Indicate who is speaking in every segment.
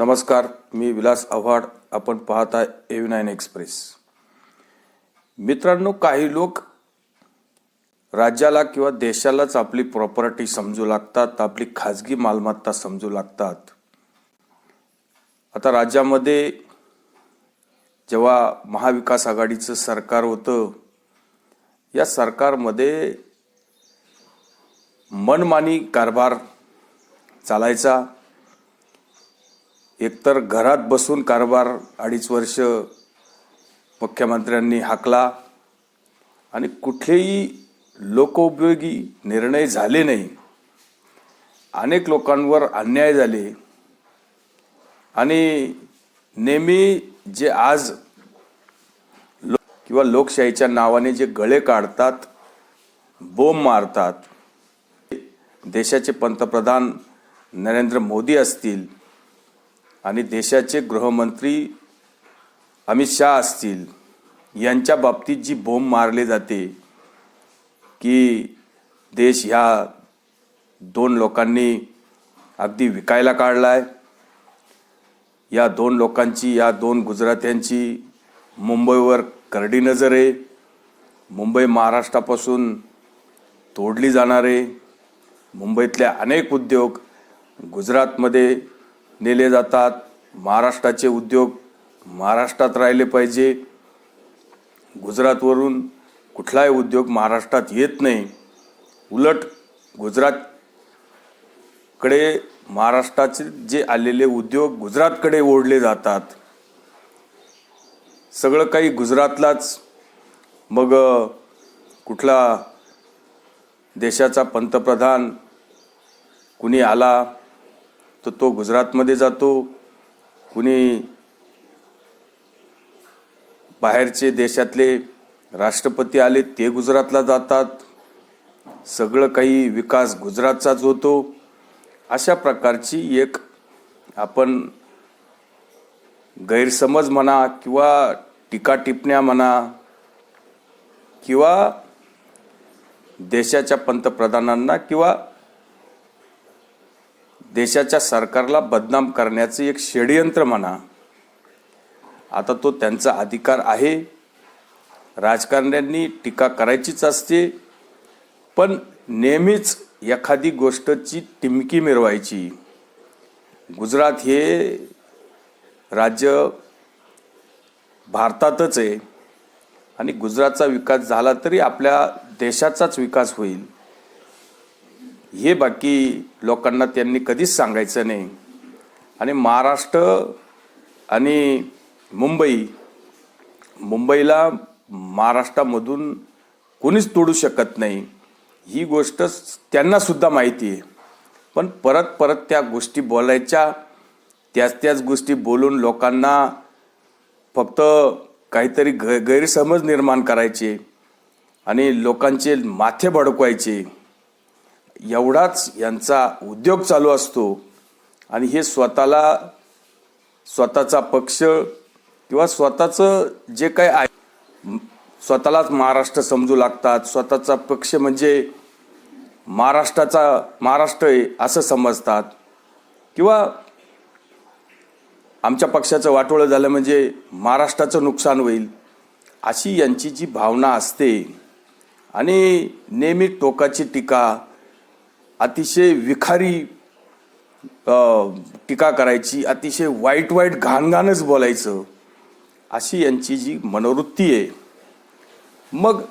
Speaker 1: नमस्कार, मी विलास आव्हाड. आपण पाहताय AV9 एक्सप्रेस. मित्रांनो, काही लोक राज्याला किंवा देशालाच आपली प्रॉपर्टी समजू लागतात, आपली खाजगी मालमत्ता समजू लागतात. आता राज्यामध्ये जेव्हा महाविकास आघाडीचं सरकार होतं, या सरकारमध्ये मनमानी कारभार चालायचा. एकतर घरात बसून कारभार 2.5 वर्ष मुख्यमंत्र्यांनी हाकला आणि कुठलेही लोकोपयोगी निर्णय झाले नाही. अनेक लोकांवर अन्याय झाले आणि नेहमी जे आज किंवा लोकशाहीच्या नावाने जे गळे काढतात, बोंब मारतात, देशाचे पंतप्रधान नरेंद्र मोदी असतील आणि देशाचे गृहमंत्री अमित शाह असतील, यांच्या बाबतीत जी बोंब मारली जाते की देश ह्या 2 लोकांनी अगदी विकायला काढलाय. या 2 लोकांची, या 2 गुजरात्यांची मुंबईवर करडी नजर आहे. मुंबई महाराष्ट्रापासून तोडली जाणार आहे. मुंबईतल्या अनेक उद्योग गुजरातमध्ये नेले जातात. महाराष्ट्राचे उद्योग महाराष्ट्रात राहिले पाहिजे. गुजरातवरून कुठलाही उद्योग महाराष्ट्रात येत नाही. उलट गुजरातकडे महाराष्ट्राचे जे आलेले उद्योग गुजरातकडे ओढले जातात. सगळं काही गुजरातलाच. मग कुठला देशाचा पंतप्रधान कुणी आला तर तो गुजरातमध्ये जातो. कुणी बाहेरचे देशातले राष्ट्रपती आले ते गुजरातला जातात. सगळं काही विकास गुजरातचाच होतो. अशा प्रकारची एक आपण गैरसमज म्हणा किंवा टीका टिप्पण्या म्हणा किंवा देशाच्या पंतप्रधानांना किंवा देशाच्या सरकारला बदनाम करण्याचं एक षड्यंत्र म्हणा. आता तो त्यांचा अधिकार आहे. राजकारण्यांनी टीका करायचीच असते, पण नेहमीच एखादी गोष्टची टिमकी मिरवायची. गुजरात हे राज्य भारतातच आहे आणि गुजरातचा विकास झाला तरी आपल्या देशाचाच विकास होईल, हे बाकी लोकांना त्यांनी कधीच सांगायचं नाही. आणि महाराष्ट्र आणि मुंबईला महाराष्ट्रामधून कोणीच तोडू शकत नाही, ही गोष्ट त्यांना सुद्धा माहिती आहे. पण परत त्या गोष्टी बोलायच्या, त्याच गोष्टी बोलून लोकांना फक्त काहीतरी गैरसमज निर्माण करायचे आणि लोकांचे माथे भडकवायचे, एवढाच यांचा उद्योग चालू असतो. आणि हे स्वतःचा पक्ष किंवा स्वतःचं जे काही आहे, स्वतःलाच महाराष्ट्र समजू लागतात. स्वतःचा पक्ष म्हणजे महाराष्ट्र आहे असं समजतात. किंवा आमच्या पक्षाचं वाटोळं झालं म्हणजे महाराष्ट्राचं नुकसान होईल, अशी यांची जी भावना असते. आणि नेहमी टोकाची टीका, अतिशय विखारी टीका करायची, अतिशय वाईट घाणघाणच बोलायचं, अशी यांची जी मनोवृत्ती आहे. मग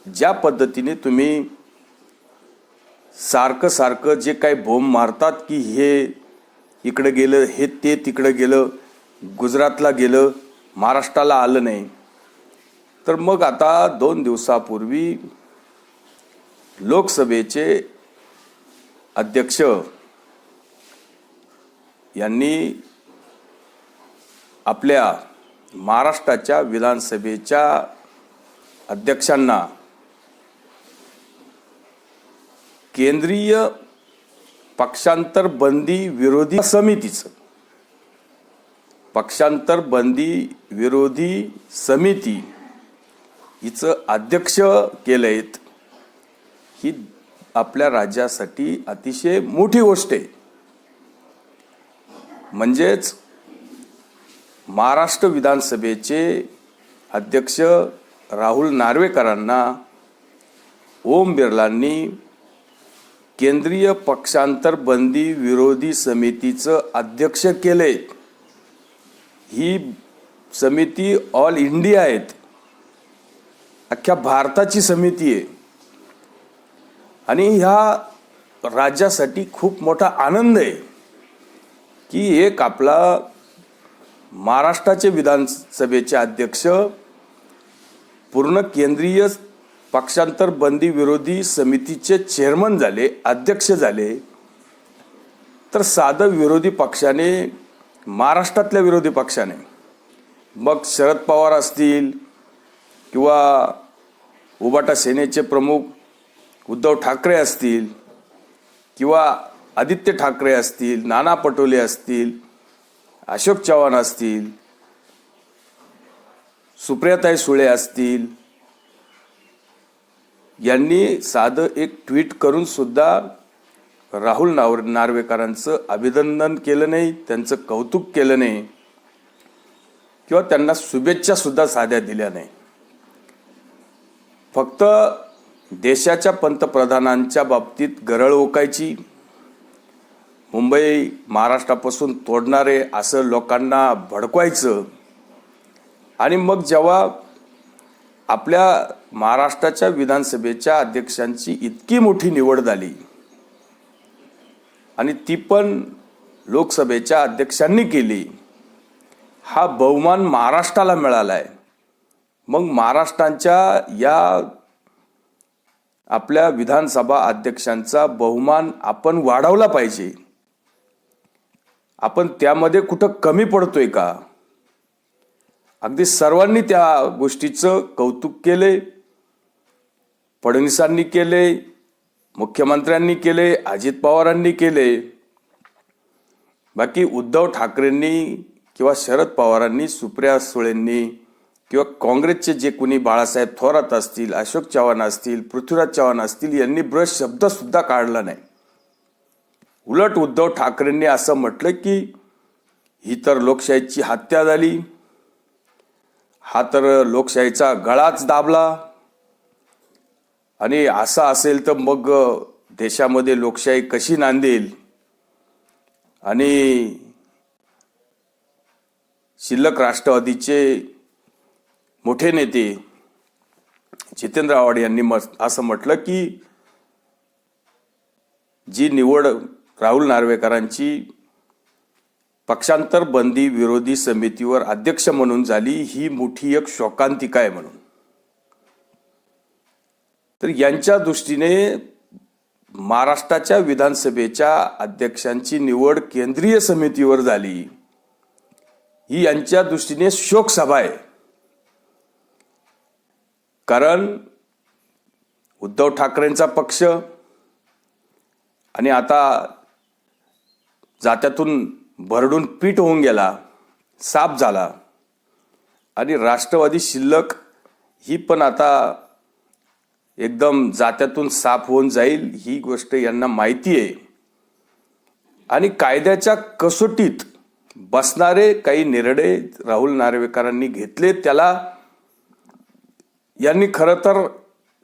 Speaker 1: ज्या पद्धतीने तुम्ही सारखं जे काही बोंब मारतात की हे इकडे गेलं, हे ते तिकडे गेलं, गुजरातला गेलं, महाराष्ट्राला आलं नाही, तर मग आता 2 दिवसापूर्वी लोकसभेचे अध्यक्ष यांनी आपल्या महाराष्ट्राच्या विधानसभेच्या अध्यक्षांना केंद्रीय पक्षांतर बंदी विरोधी समिती हिचं अध्यक्ष केलंय. ही आपल्या राज्यासाठी अतिशय मोठी गोष्ट आहे. म्हणजेच महाराष्ट्र विधानसभेचे अध्यक्ष राहुल नार्वेकरांना ओम बिर्लांनी केंद्रीय पक्षांतर बंदी विरोधी समितीचं अध्यक्ष केले. ही समिती ऑल इंडिया आहेत, अख्ख्या भारताची समिती आहे आणि ह्या राज्यासाठी खूप मोठा आनंद आहे की एक आपला महाराष्ट्राचे विधानसभेचे अध्यक्ष पूर्ण केंद्रीय पक्षांतर बंदी विरोधी समितीचे चेअरमन झाले, अध्यक्ष झाले. तर साधं विरोधी पक्षाने, महाराष्ट्रातल्या विरोधी पक्षाने, मग शरद पवार असतील किंवा उबाटा सेनेचे प्रमुख उद्धव ठाकरे असतील किंवा आदित्य ठाकरे असतील, नाना पटोले असतील, अशोक चव्हाण असतील, सुप्रियाताई सुळे असतील, यांनी साधं एक ट्विट करून सुद्धा राहुल नार्वेकरांचं अभिनंदन केलं नाही, त्यांचं कौतुक केलं नाही किंवा त्यांना शुभेच्छा सुद्धा साध्या दिल्या नाही. फक्त देशाच्या पंतप्रधानांच्या बाबतीत गरळ ओकायची, मुंबई महाराष्ट्रापासून तोडणारे असं लोकांना भडकवायचं आणि मग जेव्हा आपल्या महाराष्ट्राच्या विधानसभेच्या अध्यक्षांची इतकी मोठी निवड झाली आणि ती पण लोकसभेच्या अध्यक्षांनी केली, हा बहुमान महाराष्ट्राला मिळाला आहे. मग महाराष्ट्राच्या या आपल्या विधानसभा अध्यक्षांचा बहुमान आपण वाढवला पाहिजे. आपण त्यामध्ये कुठं कमी पडतोय का? अगदी सर्वांनी त्या गोष्टीचं कौतुक केले. फडणवीसांनी केले, मुख्यमंत्र्यांनी केले, अजित पवारांनी केले. बाकी उद्धव ठाकरेंनी किंवा शरद पवारांनी, सुप्रिया सुळेंनी किंवा काँग्रेसचे जे कोणी बाळासाहेब थोरात असतील, अशोक चव्हाण असतील, पृथ्वीराज चव्हाण असतील, यांनी ब्रश शब्द सुद्धा काढला नाही. उलट उद्धव ठाकरेंनी असं म्हटलं की ही तर लोकशाहीची हत्या झाली, हा तर लोकशाहीचा गळाच दाबला आणि असं असेल तर मग देशामध्ये लोकशाही कशी नांदेल. आणि शिल्लक राष्ट्रवादीचे मोठे नेते जितेंद्र आव्हाड यांनी असं म्हटलं की जी निवड राहुल नार्वेकरांची पक्षांतर बंदी विरोधी समितीवर अध्यक्ष म्हणून झाली, ही मोठी एक शोकांतिका आहे म्हणून. तर यांच्या दृष्टीने महाराष्ट्राच्या विधानसभेच्या अध्यक्षांची निवड केंद्रीय समितीवर झाली, ही यांच्या दृष्टीने शोक सभा आहे. कारण उद्धव ठाकरेंचा पक्ष आणि आता जात्यातून भरडून पीठ होऊन गेला, साफ झाला. आणि राष्ट्रवादी शिल्लक ही पण आता एकदम जात्यातून साफ होऊन जाईल, ही गोष्ट यांना माहिती आहे. आणि कायद्याच्या कसोटीत बसणारे काही निर्णय राहुल नार्वेकरांनी घेतले, त्याला यांनी खरं तर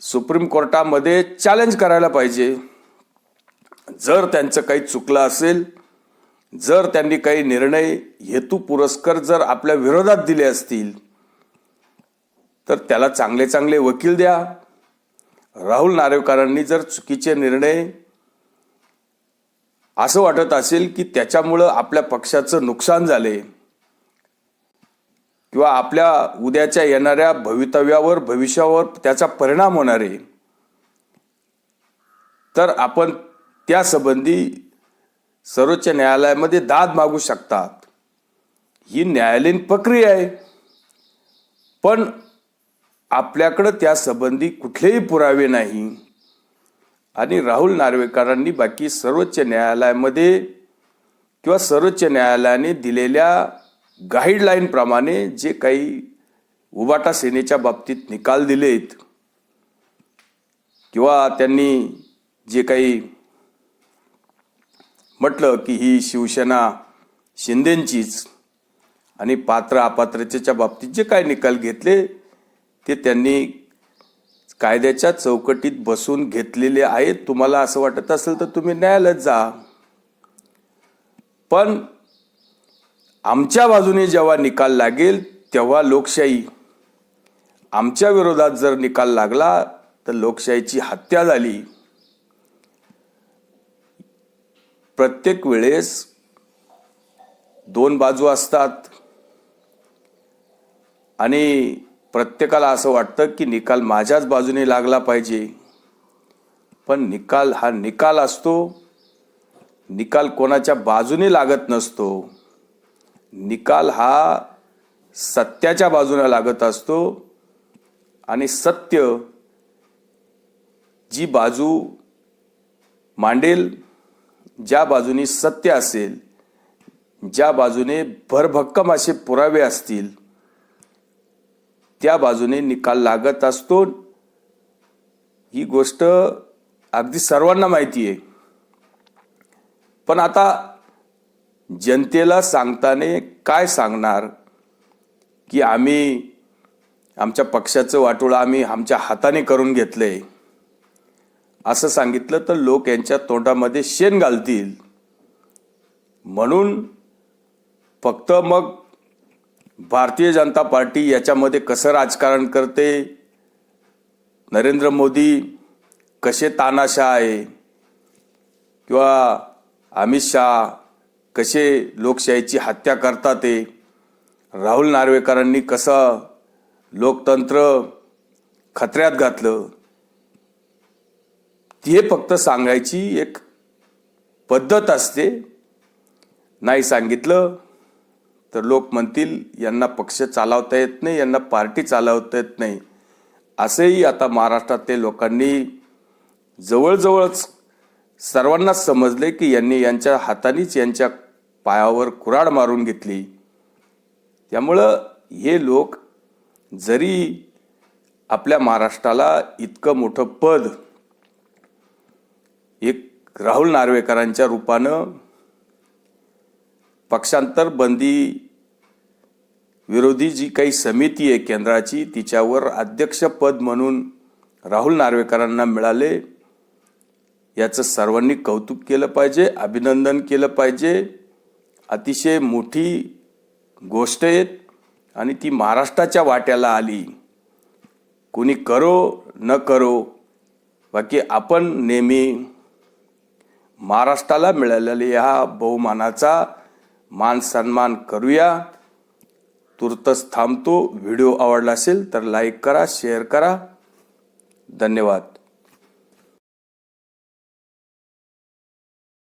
Speaker 1: सुप्रीम कोर्टामध्ये चॅलेंज करायला पाहिजे. जर त्यांचं काही चुकलं असेल, जर त्यांनी काही निर्णय हेतू पुरस्कर जर आपल्या विरोधात दिले असतील, तर त्याला चांगले चांगले वकील द्या. राहुल नार्वेकरांनी जर चुकीचे निर्णय असं वाटत असेल की त्याच्यामुळं आपल्या पक्षाचं नुकसान झाले किंवा आपल्या उद्याच्या येणाऱ्या भवितव्यावर, भविष्यावर त्याचा परिणाम होणार आहे, तर आपण त्या संबंधी सर्वोच्च न्यायालयामध्ये दाद मागू शकतात. ही न्यायालयीन प्रक्रिया आहे. पण आपल्याकडं त्या संबंधी कुठलेही पुरावे नाही. आणि राहुल नार्वेकरांनी बाकी सर्वोच्च न्यायालयामध्ये किंवा सर्वोच्च न्यायालयाने दिलेल्या गाईडलाईन प्रमाणे जे काही उबाटा सेनेच्या बाबतीत निकाल दिलेत किंवा त्यांनी जे काही म्हटलं की ही शिवसेना शिंदेंचीच आणि पात्र अपात्रतेच्या बाबतीत जे काय निकाल घेतले ते त्यांनी कायद्याच्या चौकटीत बसून घेतलेले आहेत. तुम्हाला असं वाटत असेल तर तुम्ही न्यायालयात जा. पण आमच्या बाजूने जेव्हा निकाल लागेल तेव्हा लोकशाही, आमच्या विरोधात जर निकाल लागला तर लोकशाहीची हत्या झाली. प्रत्येक वेळेस दोन बाजू असतात आणि प्रत्येकाला असं वाटतं की निकाल माझ्याच बाजूने लागला पाहिजे. पण निकाल हा निकाल असतो. निकाल कोणाच्या बाजूने लागत नसतो. निकाल हा सत्याच्या बाजूने लागत असतो आणि सत्य जी बाजू मांडेल, ज्या बाजूने सत्य असेल, ज्या बाजूने भरभक्कम असे पुरावे असतील, त्या बाजूने निकाल लागत असतो. ही गोष्ट अगदी सर्वांना माहिती आहे. पण आता जनतेला सांगताना काय सांगणार की आम्ही आमच्या पक्षाचं वाटोळं आम्ही आमच्या हाताने करून घेतलंय असं सांगितलं तर लोक यांच्या तोंडामध्ये शेण घालतील. म्हणून फक्त मग भारतीय जनता पार्टी याच्यामध्ये कसं राजकारण करते, नरेंद्र मोदी कसे तानाशाह आहे किंवा अमित शहा कसे लोकशाहीची हत्या करतात, ते राहुल नार्वेकरांनी कसं लोकतंत्र खतऱ्यात घातलं, ते फक्त सांगायची एक पद्धत असते. नाही सांगितलं तर लोक म्हणतील यांना पक्ष चालवता येत नाही, यांना पार्टी चालवता येत नाही. असेही आता महाराष्ट्रातल्या लोकांनी जवळजवळच सर्वांनाच समजले की यांनी यांच्या हातानेच यांच्या पायावर कुऱ्हाड मारून घेतली. त्यामुळं हे लोक जरी आपल्या महाराष्ट्राला इतकं मोठं पद एक राहुल नार्वेकरांच्या रूपानं पक्षांतर बंदी विरोधी जी काही समिती आहे केंद्राची, तिच्यावर अध्यक्षपद म्हणून राहुल नार्वेकरांना मिळाले, याचं सर्वांनी कौतुक केलं पाहिजे, अभिनंदन केलं पाहिजे. अतिशय मोठी गोष्ट आहे आणि ती महाराष्ट्राच्या वाट्याला आली. कोणी करो न करो, बाकी आपण नेहमी महाराष्ट्राला मिळालेल्या ह्या बहुमानाचा मान सन्मान करूया. तुर्तच थांबतो. व्हिडिओ आवडला असेल तर लाईक करा, शेअर करा. धन्यवाद.